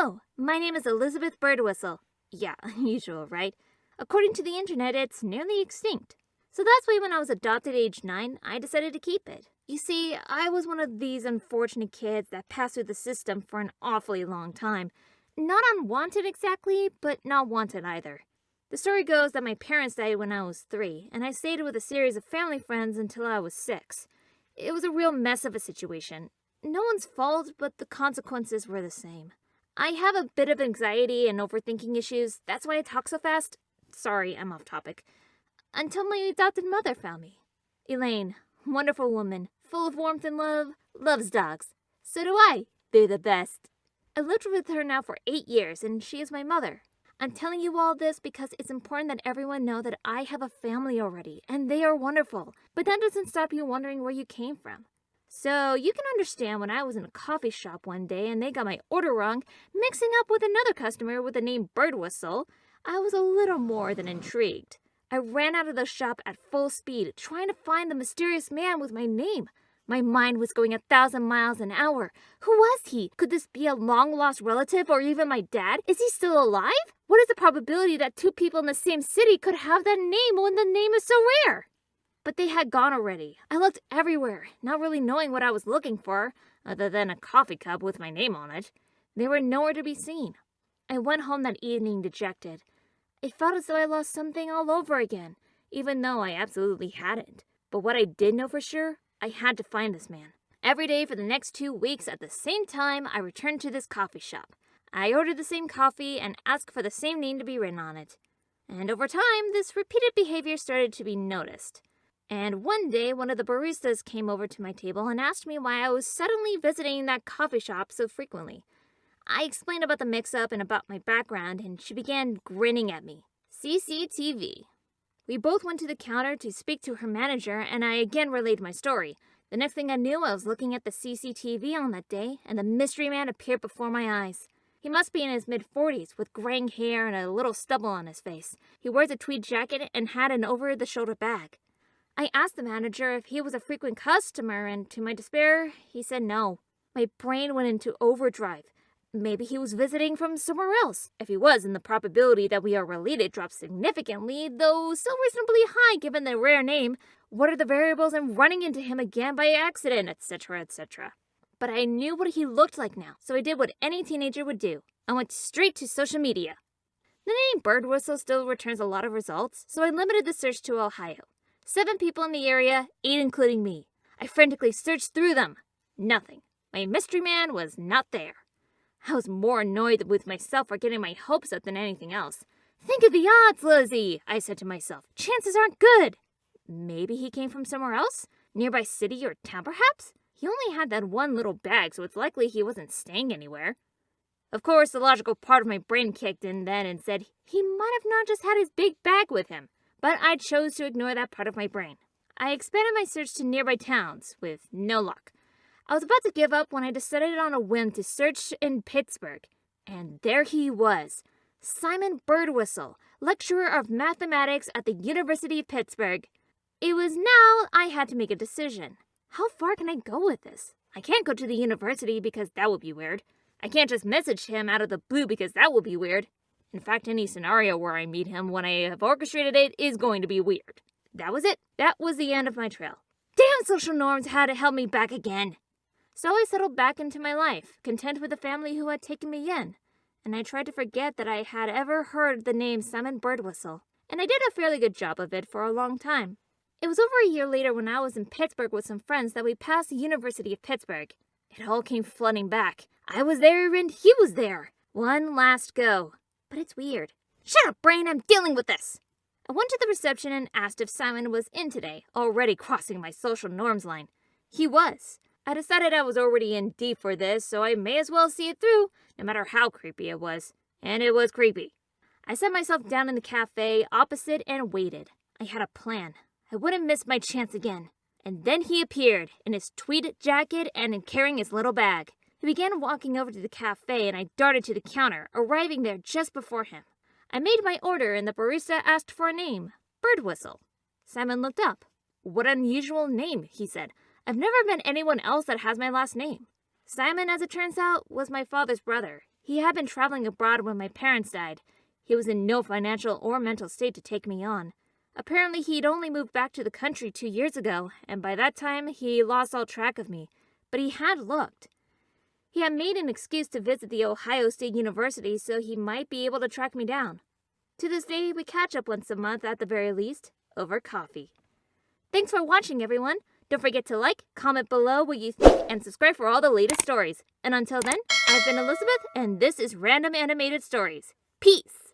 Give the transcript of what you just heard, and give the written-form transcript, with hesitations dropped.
Hello, my name is Elizabeth Birdwhistle. Yeah, usual, right? According to the internet, it's nearly extinct. So that's why when I was adopted at age 9, I decided to keep it. You see, I was one of these unfortunate kids that passed through the system for an awfully long time. Not unwanted exactly, but not wanted either. The story goes that my parents died when I was 3, and I stayed with a series of family friends until I was 6. It was a real mess of a situation. No one's fault, but the consequences were the same. I have a bit of anxiety and overthinking issues. That's why I talk so fast. Sorry, I'm off topic. Until my adopted mother found me. Elaine, wonderful woman, full of warmth and love, loves dogs. So do I. They're the best. I lived with her now for 8 years, and she is my mother. I'm telling you all this because it's important that everyone know that I have a family already, and they are wonderful. But that doesn't stop you wondering where you came from. So you can understand when I was in a coffee shop one day and they got my order wrong, mixing up with another customer with the name Birdwhistle, I was a little more than intrigued. I ran out of the shop at full speed, trying to find the mysterious man with my name. My mind was going 1,000 miles an hour. Who was he? Could this be a long-lost relative or even my dad? Is he still alive? What is the probability that 2 people in the same city could have that name when the name is so rare? But they had gone already. I looked everywhere, not really knowing what I was looking for, other than a coffee cup with my name on it. They were nowhere to be seen. I went home that evening dejected. It felt as though I lost something all over again, even though I absolutely hadn't. But what I did know for sure, I had to find this man. Every day for the next 2 weeks at the same time, I returned to this coffee shop. I ordered the same coffee and asked for the same name to be written on it. And over time, this repeated behavior started to be noticed. And one day, one of the baristas came over to my table and asked me why I was suddenly visiting that coffee shop so frequently. I explained about the mix-up and about my background, and she began grinning at me. CCTV. We both went to the counter to speak to her manager, and I again relayed my story. The next thing I knew, I was looking at the CCTV on that day, and the mystery man appeared before my eyes. He must be in his mid-40s, with graying hair and a little stubble on his face. He wears a tweed jacket and had an over-the-shoulder bag. I asked the manager if he was a frequent customer, and to my despair, he said no. My brain went into overdrive. Maybe he was visiting from somewhere else. If he was, then the probability that we are related dropped significantly, though still reasonably high given the rare name. What are the variables in running into him again by accident, etc., etc.? But I knew what he looked like now, so I did what any teenager would do. I went straight to social media. The name Birdwhistle still returns a lot of results, so I limited the search to Ohio. 7 people in the area, 8 including me. I frantically searched through them. Nothing. My mystery man was not there. I was more annoyed with myself for getting my hopes up than anything else. Think of the odds, Lizzie, I said to myself. Chances aren't good. Maybe he came from somewhere else? Nearby city or town, perhaps? He only had that one little bag, so it's likely he wasn't staying anywhere. Of course, the logical part of my brain kicked in then and said he might have not just had his big bag with him. But I chose to ignore that part of my brain. I expanded my search to nearby towns, with no luck. I was about to give up when I decided on a whim to search in Pittsburgh. And there he was, Simon Birdwhistle, lecturer of mathematics at the University of Pittsburgh. It was now I had to make a decision. How far can I go with this? I can't go to the university because that would be weird. I can't just message him out of the blue because that would be weird. In fact, any scenario where I meet him when I have orchestrated it is going to be weird. That was it. That was the end of my trail. Damn, social norms had to help me back again. So I settled back into my life, content with the family who had taken me in. And I tried to forget that I had ever heard the name Simon Birdwhistle. And I did a fairly good job of it for a long time. It was over a year later when I was in Pittsburgh with some friends that we passed the University of Pittsburgh. It all came flooding back. I was there and he was there. One last go. But it's weird. Shut up, brain, I'm dealing with this. I went to the reception and asked if Simon was in today, already crossing my social norms line. He was. I decided I was already in deep for this, so I may as well see it through, no matter how creepy it was. And it was creepy. I sat myself down in the cafe opposite and waited. I had a plan. I wouldn't miss my chance again. And then he appeared, in his tweed jacket and carrying his little bag. He began walking over to the cafe and I darted to the counter, arriving there just before him. I made my order and the barista asked for a name, Birdwhistle. Simon looked up. What an unusual name, he said. I've never met anyone else that has my last name. Simon, as it turns out, was my father's brother. He had been traveling abroad when my parents died. He was in no financial or mental state to take me on. Apparently, he'd only moved back to the country 2 years ago, and by that time, he lost all track of me. But he had looked. He had made an excuse to visit the Ohio State University so he might be able to track me down. To this day, we catch up once a month at the very least, over coffee. Thanks for watching, everyone. Don't forget to like, comment below what you think, and subscribe for all the latest stories. And until then, I've been Elizabeth, and this is Random Animated Stories. Peace!